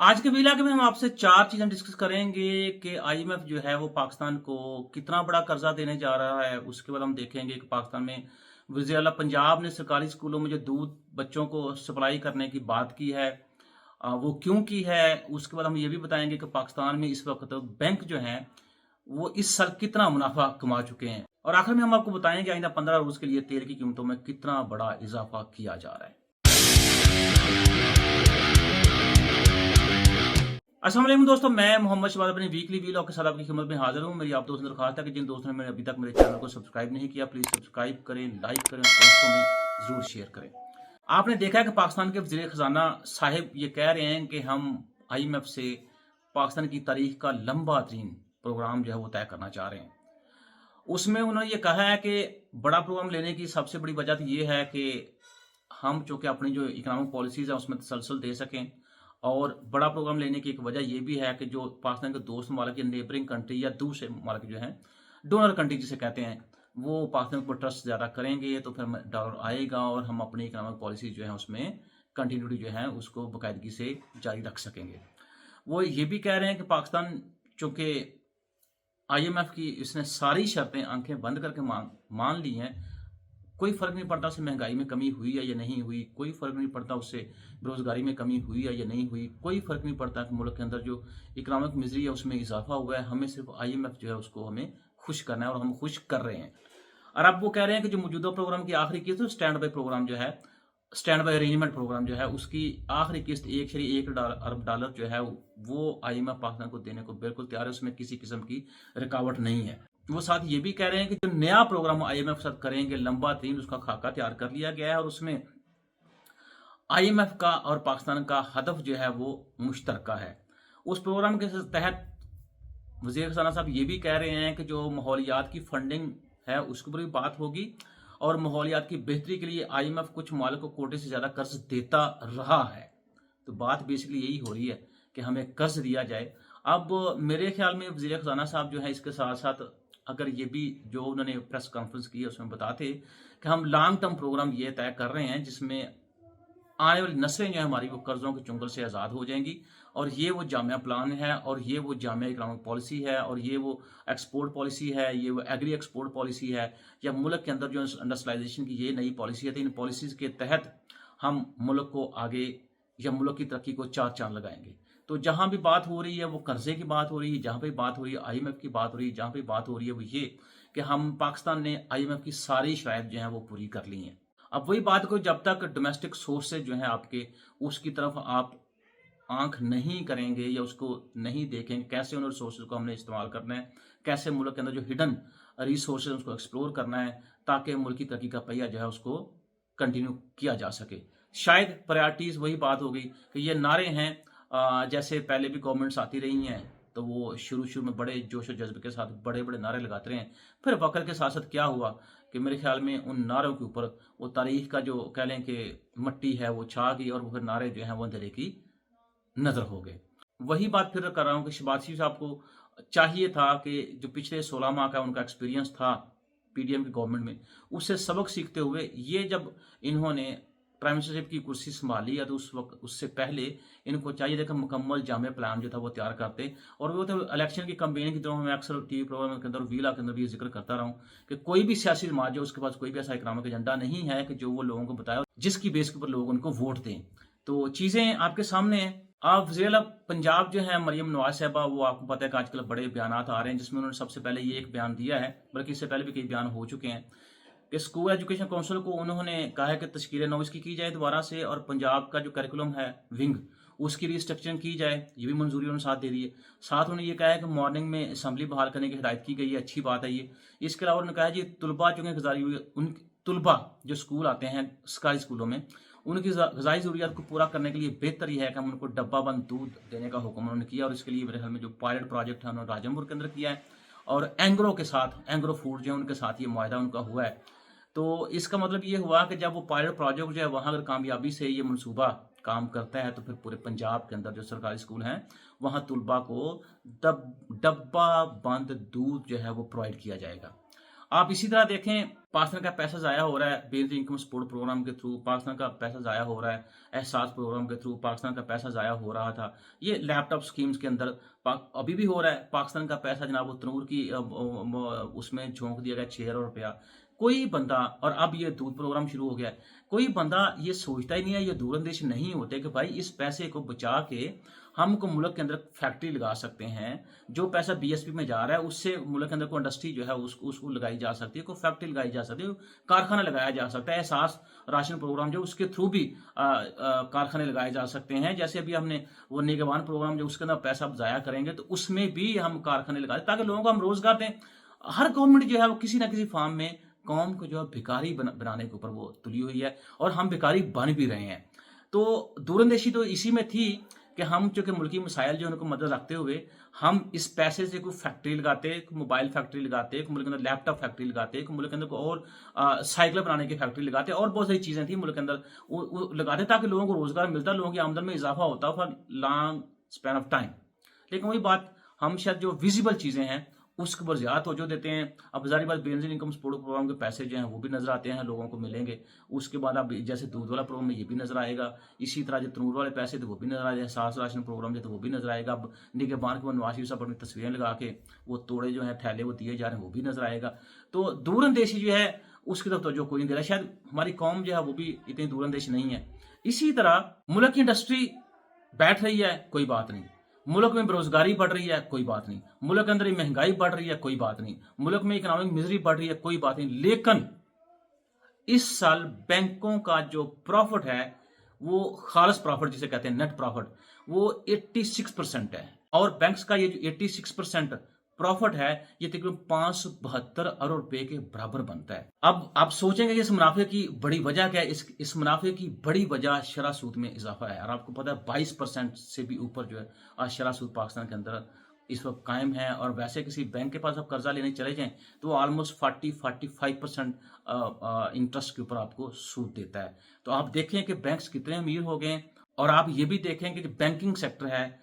आज के वीडियो में हम आपसे 4 चीज़ें डिस्कस करेंगे कि आईएमएफ जो है वो पाकिस्तान को कितना बड़ा कर्जा देने जा रहा है। उसके बाद हम देखेंगे कि पाकिस्तान में वज़ीर-ए-आला पंजाब ने सरकारी स्कूलों में जो दूध बच्चों को सप्लाई करने की बात की है, वो क्यों की है। उसके बाद हम ये भी बताएंगे कि पाकिस्तान में इस वक्त बैंक जो हैं वो इस साल कितना मुनाफा कमा चुके हैं। और आखिर में हम आपको बताएंगे आइंदा 15 रोज के लिए तेल की कीमतों में कितना बड़ा इजाफा किया जा रहा है। अस्सलाम वालेकुम दोस्तों, मैं मोहम्मद शबाद अपनी वीकली वीलॉग के साथ आपकी खिदमत में हाजिर हूँ। मेरी आप दोस्तों से दरख्वास्त है कि जिन दोस्तों ने अभी तक मेरे चैनल को सब्सक्राइब नहीं किया, प्लीज सब्सक्राइब करें, लाइक करें, दोस्तों में जरूर शेयर करें। आपने देखा है कि पाकिस्तान के वज़ीर खजाना साहिब ये कह रहे हैं कि हम IMF से पाकिस्तान की तारीख का लंबा तरीन प्रोग्राम जो है वो तय करना चाह रहे हैं। उसमें उन्होंने ये कहा है कि बड़ा प्रोग्राम लेने की सबसे बड़ी वजह तो ये है कि हम चूंकि अपनी जो इकोनॉमिक पॉलिसीज है उसमें तसलसल दे सकें, और बड़ा प्रोग्राम लेने की एक वजह यह भी है कि जो पाकिस्तान के दोस्त ममालिक या नेबरिंग कंट्री या दूसरे ममालिक जो हैं डोनर कंट्री जिसे कहते हैं, वो पाकिस्तान पर ट्रस्ट ज़्यादा करेंगे तो फिर डॉलर आएगा और हम अपनी इकोनॉमिक पॉलिसी जो है उसमें कंटिन्यूटी जो है उसको बाकायदगी से जारी रख सकेंगे। वो ये भी कह रहे हैं कि पाकिस्तान चूँकि IMF की इसने सारी शर्तें आंखें बंद करके मान ली हैं, कोई फ़र्क नहीं पड़ता उससे महंगाई में कमी हुई है या नहीं हुई, कोई फ़र्क नहीं पड़ता उससे बेरोज़गारी में कमी हुई है या नहीं हुई, कोई फ़र्क नहीं पड़ता कि मुल्क के अंदर जो इकोनॉमिक मिज़री है उसमें इजाफा हुआ है। हमें सिर्फ IMF जो है उसको हमें खुश करना है और हम खुश कर रहे हैं। और अब वो कह रहे हैं कि जो मौजूदा प्रोग्राम की आखिरी किस्त स्टैंड बाई प्रोग्राम जो है, स्टैंड बाई अरेंजमेंट प्रोग्राम जो है, उसकी आखिरी किस्त 1.1 अरब डॉलर जो है वो IMF पाकिस्तान को देने को बिल्कुल तैयार है। उसमें किसी किस्म की रुकावट नहीं है। वो साथ ये भी कह रहे हैं कि जो नया प्रोग्राम IMF साथ करेंगे लंबा तरीन उसका खाका तैयार कर लिया गया है और उसमें IMF का और पाकिस्तान का हदफ जो है वो मुश्तरका है। उस प्रोग्राम के तहत वज़ीर खजाना साहब ये भी कह रहे हैं कि जो माहौलियात की फंडिंग है उसके ऊपर भी बात होगी और माहौलियात की बेहतरी के लिए IMF कुछ मालिक को कोटे से ज़्यादा कर्ज देता रहा है। तो बात बेसिकली यही हो रही है कि हमें कर्ज दिया जाए। अब मेरे ख्याल में वज़ीर खजाना साहब जो है इसके साथ साथ अगर ये भी जो उन्होंने प्रेस कॉन्फ्रेंस की है उसमें बताते कि हम लॉन्ग टर्म प्रोग्राम ये तय कर रहे हैं जिसमें आने वाली नस्लें जो है हमारी वो कर्जों के चुंगल से आज़ाद हो जाएंगी, और ये वो जामिया प्लान है और ये वो जामिया इकोनॉमिक पॉलिसी है और ये वो एक्सपोर्ट पॉलिसी है, ये वो एग्री एक्सपोर्ट पॉलिसी है, या मुल्क के अंदर जो इंडस्ट्रियलाइजेशन की ये नई पॉलिसी है। तो इन पॉलिसीज़ के तहत हम मुल्क को आगे या मुल्क की तरक्की को चार चांद लगाएंगे। तो जहाँ भी बात हो रही है वो कर्जे की बात हो रही है, जहाँ पे बात हो रही है IMF की बात हो रही है, जहाँ पे बात हो रही है वो ये कि हम पाकिस्तान ने IMF की सारी शराइत जो है वो पूरी कर ली हैं। अब वही बात को जब तक डोमेस्टिक सोर्सेज जो है आपके उसकी तरफ आप आंख नहीं करेंगे या उसको नहीं देखेंगे कैसे उन रिसोर्सेज को हमने इस्तेमाल करना है, कैसे मुल्क के अंदर जो हिडन रिसोर्सेज उसको एक्सप्लोर करना है ताकि मुल्क की तरक्की का पहिया जो है उसको कंटिन्यू किया जा सके। शायद प्रायोरिटीज़ वही बात हो गई कि ये नारे हैं जैसे पहले भी गवर्नमेंट्स आती रही हैं तो वो शुरू में बड़े जोश और जज्बे के साथ बड़े बड़े नारे लगाते रहे हैं, फिर वक्त के साथ साथ क्या हुआ कि मेरे ख्याल में उन नारों के ऊपर वो तारीख का जो कह लें कि मट्टी है वो छा गई और वो फिर नारे जो हैं वो अंधेरे की नज़र हो गए। वही बात फिर कर रहा हूँ कि शहबाज शरीफ साहब को चाहिए था कि जो पिछले 16 माह का उनका एक्सपीरियंस था PDM की गवर्नमेंट में, उससे सबक सीखते हुए ये जब इन्होंने प्राइम मिनिस्टरशिप की कुर्सी संभाली है तो उस वक्त उससे पहले इनको चाहिए था कि मुकम्मल जामे प्लान जो था वो तैयार करते। और वो तो इलेक्शन की कैंपेन की तरह मैं अक्सर TV प्रोग्राम के अंदर वीला के अंदर भी जिक्र करता रहा हूँ कि कोई भी सियासी जमात जो उसके पास कोई भी ऐसा इकोनॉमिक एजेंडा नहीं है कि जो वो लोगों को बताया जिसकी बेस के ऊपर लोग उनको वोट दें। तो चीज़ें आपके सामने हैं। आप वज़ीर पंजाब जो है मरियम नवाज साहबा, वो आपको पता है कि आजकल बड़े बयान आ रहे हैं जिसमें उन्होंने सबसे पहले ये एक बयान दिया है, बल्कि इससे पहले भी कई बयान हो चुके हैं कि स्कूल एजुकेशन काउंसिल को उन्होंने कहा है कि तश्कील नौ इसकी की जाए दोबारा से, और पंजाब का जो करिकुलम है विंग उसकी रिस्ट्रक्चर की जाए, ये भी मंजूरी उन्होंने साथ दे दी है। साथ उन्होंने ये कहा है कि मॉर्निंग में असम्बली बहाल करने की हिदायत की गई है, अच्छी बात है ये। इसके अलावा उन्होंने कहा है जी तलबा चूँकि गुजारी हुई उन तलबा जो स्कूल आते हैं सरकारी स्कूलों में उनकी ग़िज़ाई ज़रूरियात को पूरा करने के लिए बेहतर ही है कि हम उनको डब्बा बंद दूध देने का हुक्म उन्होंने किया, और इसके लिए मेरे ख्याल में जो पायलट प्रोजेक्ट है उन्होंने राजमपुर के अंदर किया है और एंग्रो के साथ एंग्रो फूड जो है उनके साथ ये मुआहदा उनका हुआ है। तो इसका मतलब ये हुआ कि जब वो पायलट प्रोजेक्ट जो है वहाँ अगर कामयाबी से ये मनसूबा काम करता है तो फिर पूरे पंजाब के अंदर जो सरकारी स्कूल हैं वहाँ तलबा को डब्बा बंद दूध जो है वो प्रोवाइड किया जाएगा। आप इसी तरह देखें, पाकिस्तान का पैसा ज़ाया हो रहा है बेनज़ीर इनकम सपोर्ट प्रोग्राम के थ्रू, पाकिस्तान का पैसा ज़ाया हो रहा है एहसास प्रोग्राम के थ्रू, पाकिस्तान का पैसा ज़ाया हो रहा था ये लैपटॉप स्कीम्स के अंदर, अभी भी हो रहा है। पाकिस्तान का पैसा जनाब वो तनूर की उसमें झोंक दिया गया 6 अरब रुपया। कोई बंदा, और अब ये दूध प्रोग्राम शुरू हो गया है, कोई बंदा ये सोचता ही नहीं है, ये दूरंदेश नहीं होते कि भाई इस पैसे को बचा के हम को मुल्क के अंदर फैक्ट्री लगा सकते हैं। जो पैसा बीएसपी में जा रहा है उससे मुल्क के अंदर कोई इंडस्ट्री जो है उसको लगाई जा सकती है, कोई फैक्ट्री लगाई जा सकती है, कारखाना लगाया जा सकता है। एहसास राशन प्रोग्राम जो उसके थ्रू भी कारखाने लगाए जा सकते हैं। जैसे अभी हमने वो निगरान प्रोग्राम जो उसके अंदर पैसा आप जाया करेंगे तो उसमें भी हम कारखाने लगा दें ताकि लोगों को हम रोजगार दें। हर गवर्नमेंट जो है वो किसी ना किसी फॉर्म में कौम को जो है भिखारी बनाने के ऊपर वो तुली हुई है, और हम भिखारी बन भी रहे हैं। तो दूरंदेशी तो इसी में थी कि हम चूंकि मुल्की मसाइल जो उनको मदद रखते हुए हम इस पैसे से कोई फैक्ट्री लगाते, मोबाइल फैक्ट्री लगाते, मुल्क के अंदर लैपटॉप फैक्ट्री लगाते, मुल्क के अंदर कोई और साइकिल बनाने की फैक्ट्री लगाते, और बहुत सारी चीज़ें थी मुल्क के अंदर वो लगाते ताकि लोगों को रोजगार मिलता, लोगों की आमदन में इजाफा होता for long span of time. लेकिन वही बात, हम शायद जो विजिबल चीज़ें हैं उसके ऊपर ज़्यादा तवज्जो देते हैं। अब ज़ाहिर बात बेनज़ीर इनकम सपोर्ट प्रोग्राम के पैसे जो हैं वो भी नज़र आते हैं, लोगों को मिलेंगे। उसके बाद अब जैसे दूध वाला प्रोग्राम में ये भी नज़र आएगा, इसी तरह जो तनूर वाले पैसे थे वो भी नज़र आएगा, एहसास राशन प्रोग्राम जो तो वो भी नज़र आएगा। अब निगहबान के नवाज शरीफ साहब अपनी तस्वीरें लगा के वो तोड़े जो हैं थैले वो दिए जा रहे हैं वो भी नज़र आएगा। तो दूरंदेशी जो है उसकी तरफ तवज्जो कोई नहीं दे रहा, शायद हमारी कौम जो है वो भी इतनी दूरंदेश नहीं है। इसी तरह मुल्क की इंडस्ट्री बैठ रही है, कोई बात नहीं। मुल्क में बेरोजगारी बढ़ रही है, कोई बात नहीं। मुल्क के अंदर महंगाई बढ़ रही है, कोई बात नहीं। मुल्क में इकोनॉमिक मिजरी बढ़ रही है, कोई बात नहीं। लेकिन इस साल बैंकों का जो प्रॉफिट है वो खालस प्रॉफिट जिसे कहते हैं नेट प्रॉफिट, वो 86% है। और बैंक्स का ये जो 86% प्रॉफिट है ये तकरीबन 572 अरब रुपए के बराबर बनता है। अब आप सोचेंगे कि इस मुनाफे की बड़ी वजह क्या है? इस मुनाफे की बड़ी वजह शरह सूद में इजाफा है। और आपको पता है 22% से भी ऊपर जो है आज शरह सूद पाकिस्तान के अंदर इस वक्त कायम है। और वैसे किसी बैंक के पास आप कर्जा लेने चले जाएं तो वो ऑलमोस्ट 40-45% इंटरेस्ट के ऊपर आपको सूद देता है। तो आप देखें कि बैंक्स कितने अमीर हो गए। और आप ये भी देखें कि जो बैंकिंग सेक्टर है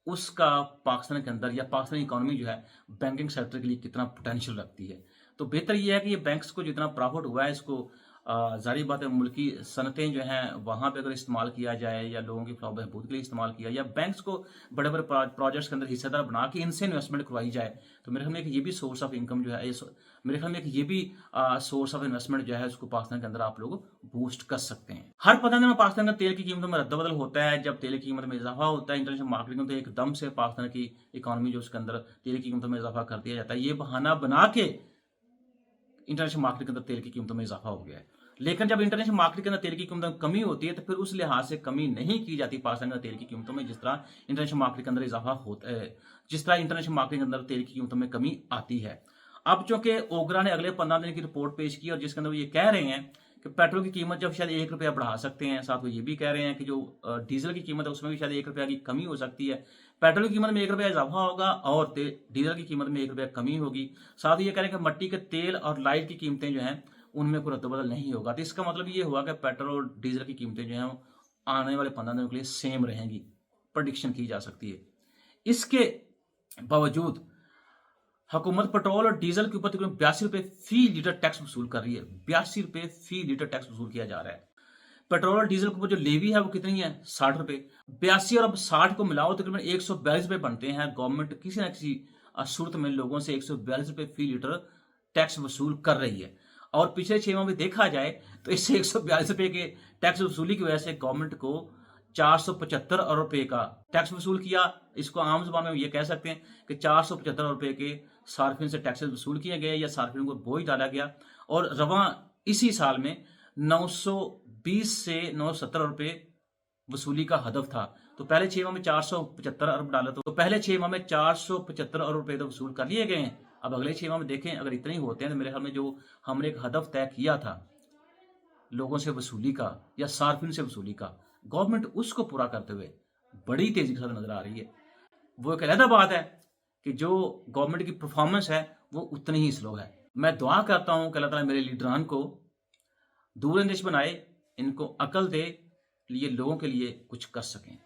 उसका पाकिस्तान के अंदर या पाकिस्तानी इकोनॉमी जो है बैंकिंग सेक्टर के लिए कितना पोटेंशियल रखती है। तो बेहतर यह है कि ये बैंक्स को जितना प्रॉफिट हुआ है इसको जारी बात है मुल्की सनतें जो हैं वहाँ पे अगर इस्तेमाल किया जाए या लोगों की बहबूद के लिए इस्तेमाल किया या बैंक्स को बड़े बड़े प्रोजेक्ट्स के अंदर हिस्सेदार बना के इनसे इन्वेस्टमेंट करवाई जाए तो मेरे ख्याल में कि ये भी सोर्स ऑफ इनकम जो है मेरे ख्याल में कि ये भी सोर्स ऑफ इन्वेस्टमेंट जो है उसको पाकिस्तान के अंदर आप लोग बूस्ट कर सकते हैं। हर 15 दिन में पाकिस्तान का तेल की कीमतों में रद्द-बदल होता है। जब तेल की कीमत में इजाफा होता है इंटरनेशनल मार्केट में तो एकदम से पाकिस्तान की इकोनॉमी जो उसके अंदर तेल की कीमतों में इजाफा कर दिया जाता है। ये बहाना बना के इंटरनेशनल मार्केट के अंदर तेल की कीमतों में इजाफा हो गया है। लेकिन जब इंटरनेशनल मार्केट के अंदर तेल की कीमतों में कमी होती है तो फिर उस लिहाज से कमी नहीं की जाती पाकिस्तान के तेल की कीमतों में जिस तरह इंटरनेशनल मार्केट के अंदर इजाफा होता है, जिस तरह इंटरनेशनल मार्केट के अंदर तेल की कीमतों में कमी आती है। अब चूंकि ओगरा ने अगले 15 दिन की रिपोर्ट पेश की और जिसके अंदर वो ये कह रहे हैं कि पेट्रोल की कीमत जब शायद 1 रुपया बढ़ा सकते हैं, साथ वो ये भी कह रहे हैं कि जो डीजल की कीमत है उसमें भी शायद 1 रुपया की कमी हो सकती है। पेट्रोल की कीमत में 1 रुपया इजाफा होगा और डीजल की कीमत में 1 रुपया कमी होगी। साथ ही ये कह रहे हैं कि मट्टी के तेल और लाइट की कीमतें जो हैं उनमें कोई रद्द-बदल नहीं होगा। तो इसका मतलब ये हुआ कि पेट्रोल और डीजल की कीमतें जो हैं आने वाले 15 दिनों के लिए सेम रहेंगी, प्रेडिक्शन की जा सकती है। इसके बावजूद हुकूमत पेट्रोल और डीजल के ऊपर तकरीबन 82 रुपये फी लीटर टैक्स वसूल कर रही है। 82 रुपये फी लीटर टैक्स वसूल किया जा रहा है। पेट्रोल और डीजल के ऊपर जो लेवी है वो कितनी है? 60 रुपये। 82 और अब 60 को मिलाओ तकरीबन 142 रुपये बनते हैं। गवर्नमेंट किसी न किसी सूरत में लोगों से 142 रुपये फी लीटर टैक्स वसूल कर रही है। और पिछले 6 माह में देखा जाए तो इससे 142 रुपये के टैक्स वसूली की वजह से गवर्नमेंट को 475 अरब रुपये का टैक्स वसूल किया। इसको आम जुबान में ये कह सकते हैं कि 475 अरब रुपये के सार्फिन से टैक्सेस वसूल किए गए या सार्फिन को बोझ डाला गया। और रवां इसी साल में 920 से 970 अरब रुपये वसूली का हदफ था। तो पहले 6 माह में 475 अरब डाला तो पहले 6 माह में 475 अरब रुपये तो वसूल कर लिए गए हैं। अब अगले 6 माह में देखें अगर इतने ही होते हैं तो मेरे ख्याल में जो हमने एक हदफ तय किया था लोगों से वसूली का या सार्फिन से वसूली का, गवर्नमेंट उसको पूरा करते हुए बड़ी तेजी के साथ नजर आ रही है। वो एक अलग बात है कि जो गवर्नमेंट की परफॉर्मेंस है वो उतनी ही स्लो है। मैं दुआ करता हूं कि अल्लाह ताला मेरे लीडरान को दूरंदेश बनाए, इनको अकल दे, ये लोगों के लिए कुछ कर सकें।